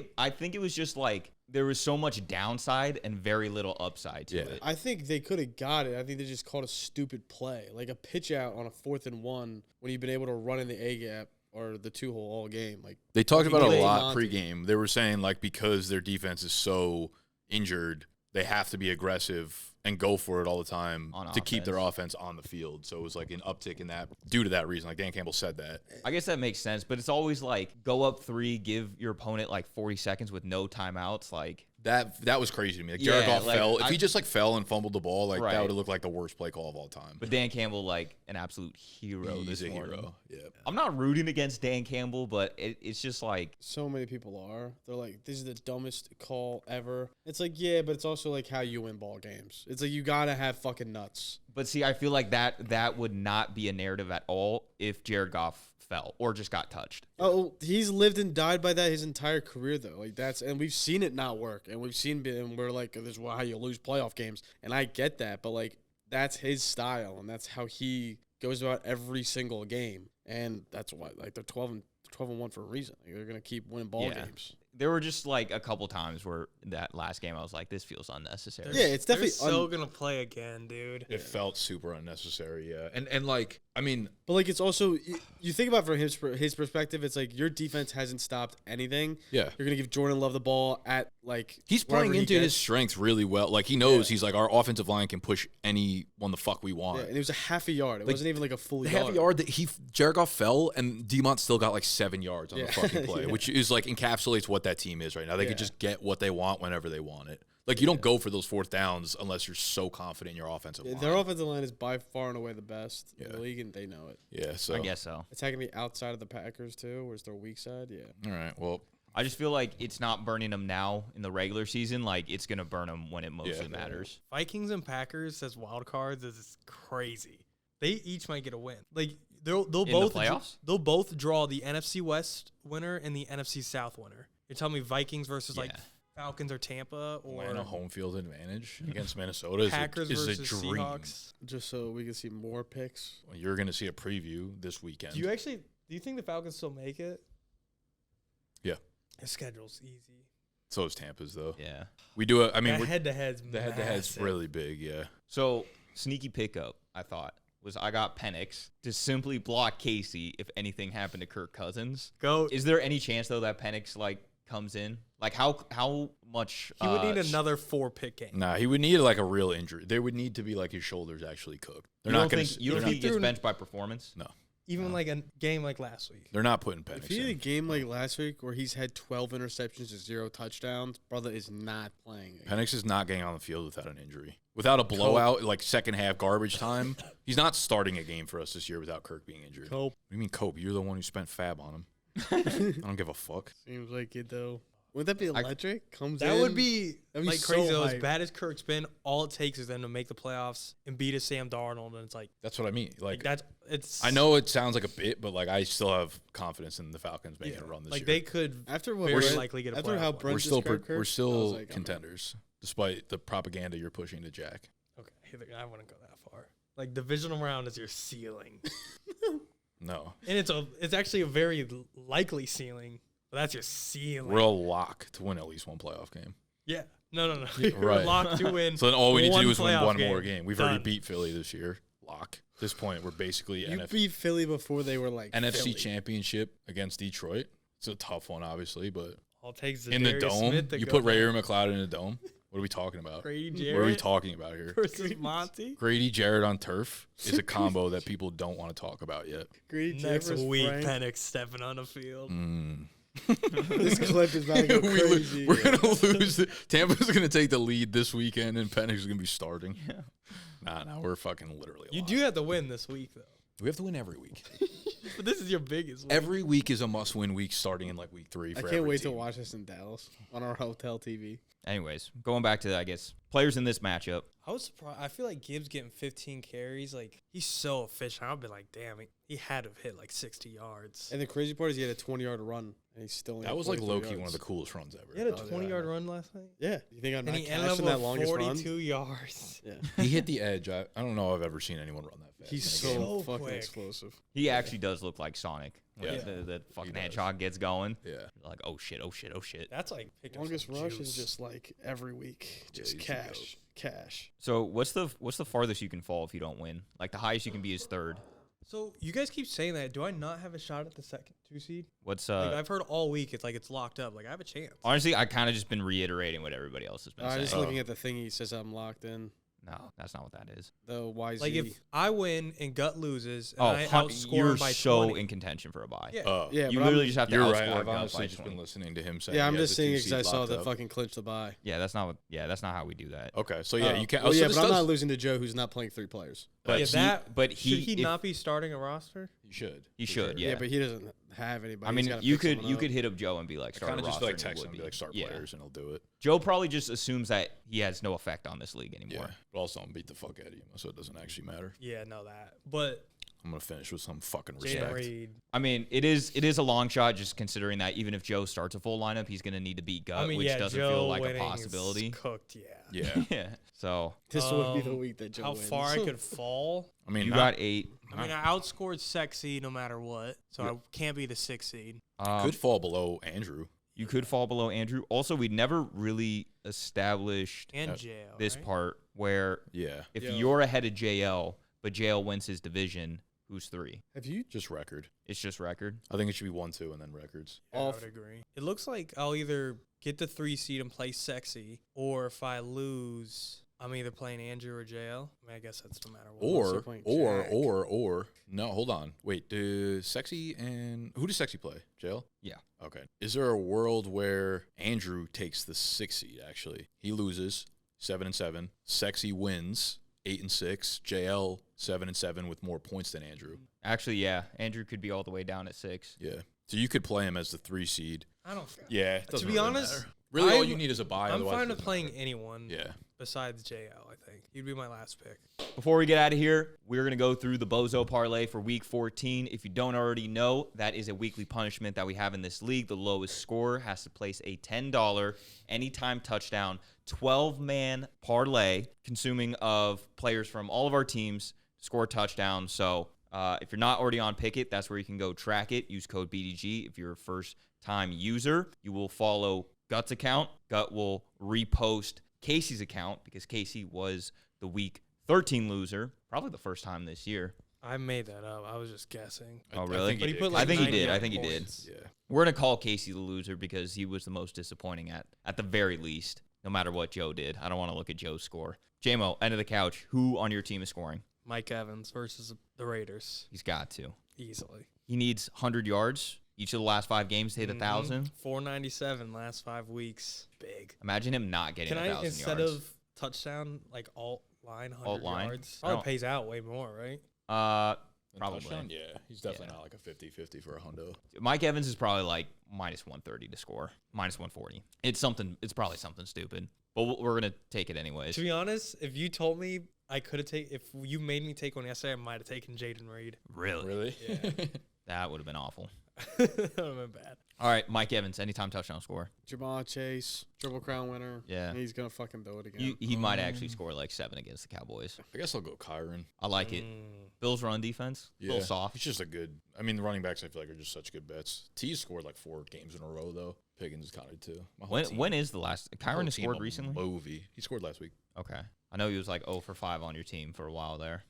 [SPEAKER 1] it was just like there was so much downside and very little upside to
[SPEAKER 3] Yeah.
[SPEAKER 1] it.
[SPEAKER 2] I think they could have got it. I think they just called a stupid play, like a pitch out on a 4th and 1 when you've been able to run in the A gap or the 2-hole all game. Like
[SPEAKER 3] They talked about it a
[SPEAKER 2] Monty.
[SPEAKER 3] lot pregame. They were saying like because their defense is so injured, they have to be aggressive and go for it all the time
[SPEAKER 1] On
[SPEAKER 3] to keep their
[SPEAKER 1] offense.
[SPEAKER 3] offense on the field. So it was like an uptick in that due to that reason. Like Dan Campbell said that.
[SPEAKER 1] I guess that makes sense, but it's always like go up 3, give your opponent like 40 seconds with no timeouts. Like
[SPEAKER 3] That was crazy to me. Like Jared
[SPEAKER 1] Yeah,
[SPEAKER 3] Goff
[SPEAKER 1] like,
[SPEAKER 3] fell. If
[SPEAKER 1] I-
[SPEAKER 3] he just like fell and fumbled the ball, like
[SPEAKER 1] Right.
[SPEAKER 3] that would have looked like the worst play call of all time.
[SPEAKER 1] but Dan Campbell, like an absolute hero
[SPEAKER 3] He's
[SPEAKER 1] this
[SPEAKER 3] a
[SPEAKER 1] morning.
[SPEAKER 3] hero. Yeah.
[SPEAKER 1] I'm not rooting against Dan Campbell, but it's just like
[SPEAKER 2] so many people are. They're like, this is the dumbest call ever. It's like, yeah, but it's also like how you win ball games. It's like you gotta have fucking nuts.
[SPEAKER 1] But see, I feel like that would not be a narrative at all if Jared Goff fell or just got touched.
[SPEAKER 2] Oh, he's lived and died by that his entire career though. Like and we've seen it not work, and we've seen and we're like, this is how you lose playoff games, and I get that, but like that's his style, and that's how he goes about every single game, and that's why like they're 12 and 1 for a reason. Like, they're gonna keep winning ball
[SPEAKER 1] Yeah.
[SPEAKER 2] games.
[SPEAKER 1] There were just like a couple times where that last game I was like, this feels unnecessary.
[SPEAKER 2] Yeah, it's definitely
[SPEAKER 4] They're so gonna play again, dude.
[SPEAKER 3] It felt super unnecessary. Yeah. And like, I mean,
[SPEAKER 2] But like it's also you think about it from his perspective, it's like your defense hasn't stopped anything.
[SPEAKER 3] yeah.
[SPEAKER 2] You're gonna give Jordan Love the ball at like
[SPEAKER 3] He's
[SPEAKER 2] wherever
[SPEAKER 3] playing
[SPEAKER 2] he
[SPEAKER 3] into his
[SPEAKER 2] gets.
[SPEAKER 3] strengths really well. Like he knows
[SPEAKER 2] Yeah.
[SPEAKER 3] he's like our offensive line can push anyone the fuck we want.
[SPEAKER 2] Yeah, and it was a half a yard. It
[SPEAKER 3] Like,
[SPEAKER 2] wasn't even like a full
[SPEAKER 3] The
[SPEAKER 2] yard.
[SPEAKER 3] half yard that Jared Goff fell and Demont still got like 7 yards on the
[SPEAKER 2] Yeah.
[SPEAKER 3] fucking play,
[SPEAKER 2] Yeah.
[SPEAKER 3] which is like encapsulates what that team is right now. They
[SPEAKER 2] Yeah.
[SPEAKER 3] can just get what they want whenever they want it. Like you don't go for those 4th downs unless you're so confident in your offensive line.
[SPEAKER 2] Their offensive line is by far and away the best in
[SPEAKER 3] Yeah.
[SPEAKER 2] the league, and they know it.
[SPEAKER 3] Yeah, so
[SPEAKER 1] I guess so.
[SPEAKER 2] Attacking the outside of the Packers too, where's their weak side? Yeah.
[SPEAKER 3] all right. Well,
[SPEAKER 1] I just feel like it's not burning them now in the regular season. Like, it's going to burn them when it mostly matters.
[SPEAKER 4] Vikings and Packers as wild cards is crazy. They each might get a win. Like they'll both
[SPEAKER 1] the playoffs?
[SPEAKER 4] they'll both draw the NFC West winner and the NFC South winner. You're telling me Vikings versus like Falcons or Tampa or
[SPEAKER 3] a home field advantage against Minnesota
[SPEAKER 4] Packers
[SPEAKER 3] is
[SPEAKER 4] versus
[SPEAKER 3] a dream.
[SPEAKER 4] Seahawks.
[SPEAKER 2] Just so we can see more picks.
[SPEAKER 3] Well, you're going to see a preview this weekend.
[SPEAKER 4] Do you think the Falcons still make it?
[SPEAKER 3] Yeah.
[SPEAKER 4] The schedule's easy.
[SPEAKER 3] So is Tampa's, though.
[SPEAKER 1] Yeah.
[SPEAKER 3] We do it. I mean,
[SPEAKER 4] The head-to-head's
[SPEAKER 3] head-to-head's really big, yeah.
[SPEAKER 1] So, sneaky pickup, I thought, was I got Penix to simply block Casey if anything happened to Kirk Cousins.
[SPEAKER 4] Go.
[SPEAKER 1] Is there any chance, though, that Penix, like, comes in? Like, how much...
[SPEAKER 4] He would need another 4-pick game.
[SPEAKER 3] Nah, he would need, like, a real injury. There would need to be, like, his shoulders actually cooked. They're
[SPEAKER 1] You
[SPEAKER 3] not
[SPEAKER 1] don't
[SPEAKER 3] going
[SPEAKER 1] think,
[SPEAKER 3] to...
[SPEAKER 1] you don't think he gets
[SPEAKER 4] threw-
[SPEAKER 1] benched by performance?
[SPEAKER 3] No.
[SPEAKER 4] Even like a game like last week.
[SPEAKER 3] They're not putting Penix
[SPEAKER 2] If he had a
[SPEAKER 3] in.
[SPEAKER 2] game like last week where he's had 12 interceptions and 0 touchdowns, brother is not playing.
[SPEAKER 3] Penix is not getting on the field without an injury. Without a blowout, like second half garbage time. He's not starting a game for us this year without Kirk being injured.
[SPEAKER 2] Cope.
[SPEAKER 3] What do you mean, Cope? You're the one who spent fab on him. I don't give a fuck.
[SPEAKER 2] Seems like it, though. Wouldn't that be electric? Comes
[SPEAKER 4] That
[SPEAKER 2] in.
[SPEAKER 4] would be
[SPEAKER 2] That'd be
[SPEAKER 4] like
[SPEAKER 2] so
[SPEAKER 4] crazy. Though. As
[SPEAKER 2] hype.
[SPEAKER 4] bad as Kirk's been, all it takes is them to make the playoffs and beat a Sam Darnold, and it's like
[SPEAKER 3] That's what I mean. Like
[SPEAKER 4] that's it's.
[SPEAKER 3] I know it sounds like a bit, but like I still have confidence in the Falcons making a run this
[SPEAKER 4] like
[SPEAKER 3] year.
[SPEAKER 4] they could
[SPEAKER 2] After what
[SPEAKER 4] very
[SPEAKER 2] Brent-
[SPEAKER 4] likely get a
[SPEAKER 2] after
[SPEAKER 4] playoff
[SPEAKER 2] how
[SPEAKER 4] win.
[SPEAKER 2] Brent
[SPEAKER 3] we're still
[SPEAKER 2] described Kirk,
[SPEAKER 3] we're
[SPEAKER 2] I was
[SPEAKER 3] still
[SPEAKER 2] like, I'm
[SPEAKER 3] contenders, despite the propaganda you're pushing to Jack.
[SPEAKER 4] Okay, I wouldn't go that far. Like divisional round is your ceiling,
[SPEAKER 3] No,
[SPEAKER 4] and it's actually a very likely ceiling, but that's your ceiling.
[SPEAKER 3] we're a lock to win at least one playoff game.
[SPEAKER 4] Yeah, no. You're
[SPEAKER 3] Right.
[SPEAKER 4] locked to win.
[SPEAKER 3] So then all we need to do
[SPEAKER 4] one
[SPEAKER 3] is win
[SPEAKER 4] playoff
[SPEAKER 3] one more game. We've already
[SPEAKER 4] Done.
[SPEAKER 3] beat Philly this year. Lock. At this point, we're basically
[SPEAKER 2] You beat Philly before they were like
[SPEAKER 3] NFC
[SPEAKER 2] Philly.
[SPEAKER 3] Championship against Detroit. It's a tough one, obviously, but
[SPEAKER 4] All it takes is
[SPEAKER 3] in the
[SPEAKER 4] Darius
[SPEAKER 3] dome,
[SPEAKER 4] Smith to
[SPEAKER 3] you
[SPEAKER 4] go
[SPEAKER 3] put Ray McLeod in the dome. What are we talking about?
[SPEAKER 4] Grady
[SPEAKER 3] What are we
[SPEAKER 4] Jarrett
[SPEAKER 3] talking about here?
[SPEAKER 4] versus Monty.
[SPEAKER 3] Grady Jarrett on turf is a combo that people don't want to talk about yet.
[SPEAKER 2] Grady
[SPEAKER 4] Next
[SPEAKER 2] Jarvis,
[SPEAKER 4] week,
[SPEAKER 2] Frank.
[SPEAKER 4] Penix stepping on the field.
[SPEAKER 2] This clip is about to go crazy.
[SPEAKER 3] We're going to lose. Tampa's going to take the lead this weekend, and Penix is going to be starting. Nah, we're fucking literally
[SPEAKER 4] You
[SPEAKER 3] locked.
[SPEAKER 4] do have to win this week, though.
[SPEAKER 3] We have to win every week.
[SPEAKER 4] But this is your biggest win.
[SPEAKER 3] Every week is a must-win week starting in like week 3
[SPEAKER 2] I
[SPEAKER 3] for
[SPEAKER 2] can't
[SPEAKER 3] every
[SPEAKER 2] wait to
[SPEAKER 3] team.
[SPEAKER 2] watch this in Dallas on our hotel TV.
[SPEAKER 1] Anyways, going back to, I guess, players in this matchup.
[SPEAKER 4] I was surprised. I feel like Gibbs getting 15 carries. Like, he's so efficient. I've been like, damn, he had to have hit like 60 yards.
[SPEAKER 2] And the crazy part is he had a 20-yard run, and he's still only
[SPEAKER 3] That
[SPEAKER 2] had
[SPEAKER 3] was like
[SPEAKER 2] 44
[SPEAKER 3] low-key
[SPEAKER 2] yards.
[SPEAKER 3] one of the coolest runs ever.
[SPEAKER 4] He had a
[SPEAKER 2] Oh,
[SPEAKER 4] 20-yard
[SPEAKER 2] yeah.
[SPEAKER 4] run last night.
[SPEAKER 2] Yeah, you think I'm
[SPEAKER 4] And
[SPEAKER 2] not
[SPEAKER 4] he ended up
[SPEAKER 2] cashing that
[SPEAKER 4] with
[SPEAKER 2] longest
[SPEAKER 4] 42
[SPEAKER 2] run?
[SPEAKER 4] yards.
[SPEAKER 2] Yeah,
[SPEAKER 3] He hit the edge. I don't know if I've ever seen anyone run that fast.
[SPEAKER 2] he's
[SPEAKER 3] in a game.
[SPEAKER 2] so
[SPEAKER 4] So
[SPEAKER 2] fucking
[SPEAKER 4] quick.
[SPEAKER 2] explosive.
[SPEAKER 1] He actually does look like Sonic. When
[SPEAKER 3] Yeah.
[SPEAKER 1] the fucking
[SPEAKER 3] does.
[SPEAKER 1] hedgehog gets going.
[SPEAKER 3] Yeah.
[SPEAKER 1] You're like, oh shit.
[SPEAKER 4] That's like picking up
[SPEAKER 2] Longest
[SPEAKER 4] some
[SPEAKER 2] rush
[SPEAKER 4] juice.
[SPEAKER 2] is just like every week, just
[SPEAKER 3] he's the goat.
[SPEAKER 2] cash.
[SPEAKER 1] So what's the farthest you can fall if you don't win? Like the highest you can be is third.
[SPEAKER 4] So you guys keep saying that. Do I not have a shot at the second 2 seed?
[SPEAKER 1] What's
[SPEAKER 4] Like I've heard all week, it's locked up. Like I have a chance.
[SPEAKER 1] honestly, I kind of just been reiterating what everybody else has been saying.
[SPEAKER 2] Just looking at the thing, he says I'm locked in.
[SPEAKER 1] No, that's not what that is.
[SPEAKER 2] The YZ.
[SPEAKER 4] Like if I win and Gut loses, and
[SPEAKER 1] Oh,
[SPEAKER 4] I outscore
[SPEAKER 1] you're
[SPEAKER 4] him by
[SPEAKER 1] so
[SPEAKER 4] 20.
[SPEAKER 1] in contention for a bye.
[SPEAKER 4] Yeah.
[SPEAKER 2] yeah,
[SPEAKER 1] You
[SPEAKER 2] but
[SPEAKER 1] literally
[SPEAKER 2] I'm,
[SPEAKER 1] just have to
[SPEAKER 3] You're
[SPEAKER 1] outscore
[SPEAKER 3] right. I've
[SPEAKER 1] Gus by
[SPEAKER 3] honestly just
[SPEAKER 1] 20.
[SPEAKER 3] been listening to him say.
[SPEAKER 2] yeah, I'm
[SPEAKER 3] he has
[SPEAKER 2] just
[SPEAKER 3] the
[SPEAKER 2] saying
[SPEAKER 3] 2
[SPEAKER 2] because I
[SPEAKER 3] seed
[SPEAKER 2] saw
[SPEAKER 3] locked
[SPEAKER 2] the
[SPEAKER 3] up.
[SPEAKER 2] fucking clinch the buy.
[SPEAKER 1] Yeah, that's not how we do that.
[SPEAKER 3] Okay, so yeah, you can't.
[SPEAKER 2] Well,
[SPEAKER 3] so
[SPEAKER 2] yeah,
[SPEAKER 3] this
[SPEAKER 2] but I'm
[SPEAKER 3] does-
[SPEAKER 2] not losing to Joe, who's not playing 3 players.
[SPEAKER 1] But
[SPEAKER 4] Yeah,
[SPEAKER 1] he
[SPEAKER 4] should he not be starting a roster?
[SPEAKER 3] You should.
[SPEAKER 1] He
[SPEAKER 3] for
[SPEAKER 1] should,
[SPEAKER 3] sure.
[SPEAKER 1] yeah.
[SPEAKER 2] But he doesn't have anybody.
[SPEAKER 1] I
[SPEAKER 2] He's
[SPEAKER 1] mean,
[SPEAKER 2] gotta
[SPEAKER 1] you
[SPEAKER 2] pick
[SPEAKER 1] could
[SPEAKER 2] someone up.
[SPEAKER 1] hit up Joe and be like, start
[SPEAKER 3] Kind
[SPEAKER 1] a
[SPEAKER 3] of just
[SPEAKER 1] roster.
[SPEAKER 3] like
[SPEAKER 1] and he
[SPEAKER 3] text
[SPEAKER 1] would
[SPEAKER 3] him,
[SPEAKER 1] be.
[SPEAKER 3] be like, start
[SPEAKER 1] Yeah.
[SPEAKER 3] players, and he'll do it.
[SPEAKER 1] Joe probably just assumes that he has no effect on this league anymore.
[SPEAKER 3] Yeah, but also I'm beat the fuck out of you, so it doesn't actually matter.
[SPEAKER 4] Yeah, know that. But
[SPEAKER 3] I'm gonna finish with some fucking
[SPEAKER 4] Jalen
[SPEAKER 3] respect.
[SPEAKER 4] Reed.
[SPEAKER 1] I mean, it is a long shot just considering that even if Joe starts a full lineup, he's going to need to beat Gut,
[SPEAKER 4] I mean,
[SPEAKER 1] which
[SPEAKER 4] yeah,
[SPEAKER 1] doesn't
[SPEAKER 4] Joe
[SPEAKER 1] feel like a
[SPEAKER 4] winning is
[SPEAKER 1] possibility.
[SPEAKER 4] Cooked, yeah.
[SPEAKER 3] Yeah,
[SPEAKER 1] Yeah. So
[SPEAKER 2] This would be the week that Joe
[SPEAKER 4] How
[SPEAKER 2] wins.
[SPEAKER 4] far I could fall?
[SPEAKER 3] I mean,
[SPEAKER 1] you
[SPEAKER 3] not-
[SPEAKER 1] got 8.
[SPEAKER 4] I mean, I outscored Sexy no matter what, so I can't be the 6th seed.
[SPEAKER 3] could fall below Andrew.
[SPEAKER 1] You could fall below Andrew. Also, we never really established
[SPEAKER 4] And jail.
[SPEAKER 1] this
[SPEAKER 4] right?
[SPEAKER 1] part where
[SPEAKER 3] Yeah,
[SPEAKER 1] if
[SPEAKER 2] Yeah.
[SPEAKER 1] you're ahead of JL, but JL wins his division, who's 3?
[SPEAKER 2] Have you?
[SPEAKER 3] just record.
[SPEAKER 1] It's just record.
[SPEAKER 3] I think it should be 1, 2, and then records.
[SPEAKER 4] Yeah, I
[SPEAKER 2] Off-
[SPEAKER 4] would agree. It looks like I'll either get the 3 seed and play Sexy, or if I lose, I'm either playing Andrew or JL. I mean, I guess that's no matter what.
[SPEAKER 2] Also
[SPEAKER 3] Or,
[SPEAKER 2] playing
[SPEAKER 3] or,
[SPEAKER 2] Jack.
[SPEAKER 3] or, no, hold on. Wait, do Sexy and who does Sexy play? Jail?
[SPEAKER 1] Yeah.
[SPEAKER 3] Okay. Is there a world where Andrew takes the 6 seed, actually? He loses 7-7. Sexy wins 8-6. JL 7-7 with more points than Andrew.
[SPEAKER 1] Actually, yeah. Andrew could be all the way down at 6.
[SPEAKER 3] Yeah. So you could play him as the 3 seed.
[SPEAKER 4] I don't.
[SPEAKER 3] Yeah.
[SPEAKER 4] To be honest,
[SPEAKER 3] really, all
[SPEAKER 4] I'm-
[SPEAKER 3] you need is a bye.
[SPEAKER 4] I'm
[SPEAKER 3] otherwise
[SPEAKER 4] fine
[SPEAKER 3] it
[SPEAKER 4] with
[SPEAKER 3] doesn't
[SPEAKER 4] playing
[SPEAKER 3] matter.
[SPEAKER 4] anyone.
[SPEAKER 3] Yeah.
[SPEAKER 4] Besides JL, I think he'd be my last pick.
[SPEAKER 1] Before we get out of here, we're going to go through the Bozo parlay for week 14. If you don't already know, that is a weekly punishment that we have in this league. The lowest scorer has to place a $10 anytime touchdown 12-man parlay consuming of players from all of our teams to score touchdowns. So if you're not already on Pickett, that's where you can go track it. Use code BDG. If you're a first-time user, you will follow Gut's account. Gut will repost Casey's account because Casey was the week 13 loser, probably the first time this year.
[SPEAKER 4] I made that up. I was just guessing.
[SPEAKER 1] Oh, really?
[SPEAKER 4] But he
[SPEAKER 3] did.
[SPEAKER 4] put, like,
[SPEAKER 1] I think he
[SPEAKER 4] 99
[SPEAKER 1] did. I think he did.
[SPEAKER 4] points.
[SPEAKER 3] Yeah.
[SPEAKER 1] We're going to call Casey the loser because he was the most disappointing at the very least, no matter what Joe did. I don't want to look at Joe's score. JMO, end of the couch. Who on your team is scoring?
[SPEAKER 4] Mike Evans versus the Raiders.
[SPEAKER 1] He's got to.
[SPEAKER 4] Easily.
[SPEAKER 1] He needs 100 yards each of the last 5 games to hit 1,000.
[SPEAKER 4] 497 last 5 weeks. Big.
[SPEAKER 1] Imagine him not getting
[SPEAKER 4] Can I,
[SPEAKER 1] 1,000
[SPEAKER 4] instead
[SPEAKER 1] yards.
[SPEAKER 4] of touchdown, like alt line, 100
[SPEAKER 1] Alt line?
[SPEAKER 4] yards?
[SPEAKER 1] I don't-
[SPEAKER 4] Probably pays out way more, right?
[SPEAKER 1] Probably.
[SPEAKER 3] Touchdown? Yeah. He's definitely not like a 50-50 for a hundo.
[SPEAKER 1] Mike Evans is probably like minus 130 to score, minus 140. It's something. It's probably something stupid, but we're gonna take it anyways.
[SPEAKER 4] To be honest, if you told me I could have taken, if you made me take one yesterday, I might have taken Jaden Reed.
[SPEAKER 1] Really?
[SPEAKER 3] Really?
[SPEAKER 4] Yeah.
[SPEAKER 1] That would have been awful.
[SPEAKER 4] That would have been bad.
[SPEAKER 1] All right, Mike Evans, anytime touchdown score.
[SPEAKER 2] Jamar Chase, Triple Crown winner.
[SPEAKER 1] Yeah.
[SPEAKER 2] He's going to fucking do it again.
[SPEAKER 1] He might actually score like 7 against the Cowboys.
[SPEAKER 3] I guess I'll go Kyron.
[SPEAKER 1] I like it. Bills run defense, a little soft.
[SPEAKER 3] He's just a good. I mean, the running backs I feel like are just such good bets. T scored like 4 games in a row though. Pickens is kind of too.
[SPEAKER 1] When is the last? Kyron has scored recently.
[SPEAKER 3] Movie. He scored last week.
[SPEAKER 1] Okay, I know he was like 0 for 5 on your team for a while there.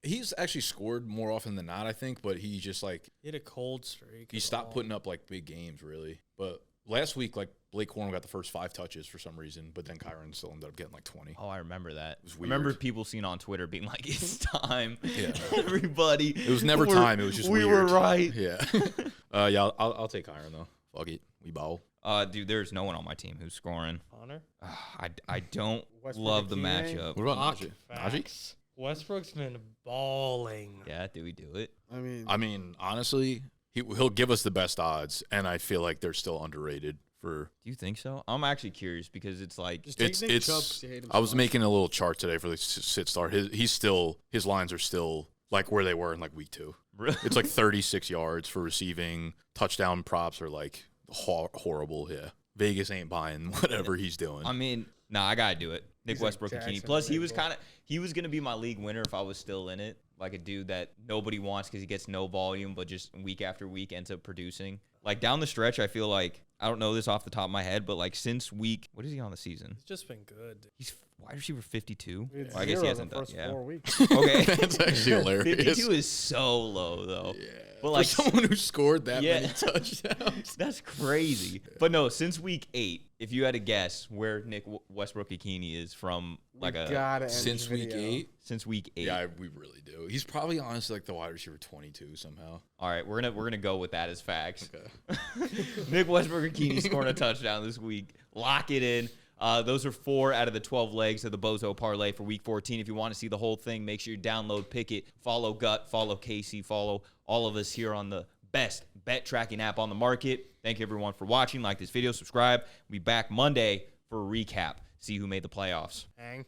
[SPEAKER 3] He's actually scored more often than not, I think, but he just like
[SPEAKER 4] He had a cold streak.
[SPEAKER 3] he stopped putting up like big games really. But last week, like Blake Corn got the first 5 touches for some reason, but then Kyron still ended up getting like 20.
[SPEAKER 1] Oh, I remember that.
[SPEAKER 3] was
[SPEAKER 1] I remember
[SPEAKER 3] weird.
[SPEAKER 1] people seen on Twitter being like, "It's time."
[SPEAKER 3] Yeah.
[SPEAKER 1] Everybody.
[SPEAKER 3] It was never
[SPEAKER 1] we're-
[SPEAKER 3] time. It was just
[SPEAKER 1] we
[SPEAKER 3] weird.
[SPEAKER 1] were right.
[SPEAKER 3] Yeah. Yeah. I'll take Kyron though. Fuck it. We bowl.
[SPEAKER 1] Dude, there's no one on my team who's scoring.
[SPEAKER 4] Honor.
[SPEAKER 1] I don't
[SPEAKER 2] Westbrook
[SPEAKER 1] love the
[SPEAKER 2] Akine?
[SPEAKER 1] matchup.
[SPEAKER 3] What about Najee? Najee?
[SPEAKER 4] Facts. Westbrook's been balling.
[SPEAKER 1] Yeah, do we do it?
[SPEAKER 3] I mean, honestly, he'll give us the best odds, and I feel like they're still underrated. For
[SPEAKER 1] Do you think so? I'm actually curious because it's like
[SPEAKER 2] Just take Nick
[SPEAKER 3] it's.
[SPEAKER 2] Chubb 'cause you hate him
[SPEAKER 3] I
[SPEAKER 2] so
[SPEAKER 3] was
[SPEAKER 2] much.
[SPEAKER 3] making a little chart today for the sit start. His lines are still like where they were in like week 2.
[SPEAKER 1] really?
[SPEAKER 3] It's like 36 yards for receiving. Touchdown props are like horrible. Yeah, Vegas ain't buying whatever he's doing.
[SPEAKER 1] I mean, nah, I gotta do it. Nick
[SPEAKER 2] He's like
[SPEAKER 1] Westbrook Akini.
[SPEAKER 2] Jackson
[SPEAKER 1] Plus,
[SPEAKER 2] in
[SPEAKER 1] he was
[SPEAKER 2] baseball.
[SPEAKER 1] he was gonna be my league winner if I was still in it. Like a dude that nobody wants because he gets no volume, but just week after week ends up producing. Like down the stretch, I feel like I don't know this off the top of my head, but like since what is he on the season?
[SPEAKER 4] He's just been good.
[SPEAKER 1] He's wide receiver 52.
[SPEAKER 2] We had
[SPEAKER 1] Well, I guess he
[SPEAKER 2] zero
[SPEAKER 1] hasn't
[SPEAKER 2] the
[SPEAKER 1] done.
[SPEAKER 2] first
[SPEAKER 1] Yeah.
[SPEAKER 2] 4 weeks.
[SPEAKER 1] Okay.
[SPEAKER 3] That's actually hilarious.
[SPEAKER 1] 52 is so low though.
[SPEAKER 3] Yeah.
[SPEAKER 1] But
[SPEAKER 3] For
[SPEAKER 1] like
[SPEAKER 3] someone who scored that
[SPEAKER 1] Yeah.
[SPEAKER 3] many touchdowns.
[SPEAKER 1] that's crazy. But no, since week 8, if you had to guess where Nick Westbrook Akini is from, like
[SPEAKER 2] We gotta end
[SPEAKER 3] Since
[SPEAKER 2] this
[SPEAKER 3] week
[SPEAKER 2] video.
[SPEAKER 3] 8.
[SPEAKER 1] since week 8.
[SPEAKER 3] Yeah, we really do. He's probably honestly like the wide receiver 22 somehow.
[SPEAKER 1] All right, we're gonna go with that as facts.
[SPEAKER 3] Okay.
[SPEAKER 1] Nick Westbrook Akini scoring a touchdown this week. Lock it in. Those are 4 out of the 12 legs of the Bozo parlay for week 14. If you want to see the whole thing, make sure you download Pickett, follow Gut, follow Casey, follow all of us here on the best bet tracking app on the market. Thank you everyone for watching. Like this video, subscribe. We'll be back Monday for a recap. See who made the playoffs.
[SPEAKER 4] Hang.